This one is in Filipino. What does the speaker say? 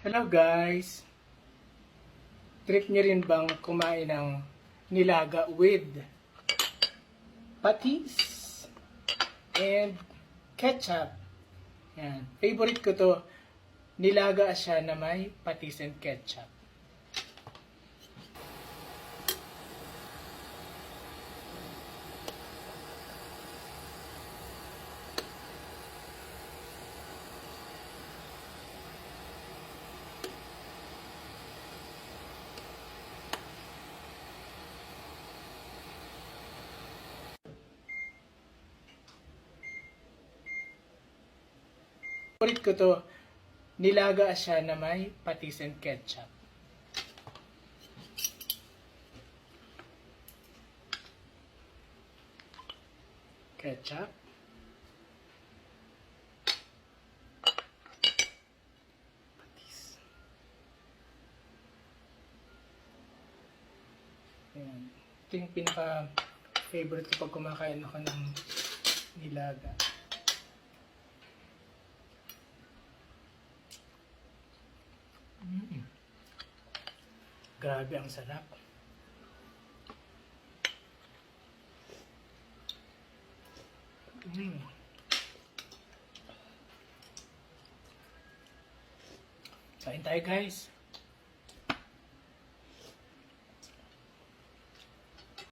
Hello guys! Trip niyo rin bang kumain ng nilaga with patis and ketchup? Yan. Favorite ko to. Nilaga siya na may patis and ketchup. Favorite ko to. Nilaga siya na may patis and ketchup. Ketchup. Patis. Ayan. Ito yung pinaka-favorite ko pag kumakain ako ng nilaga. Grabe, ang sarap. Kain tayo guys.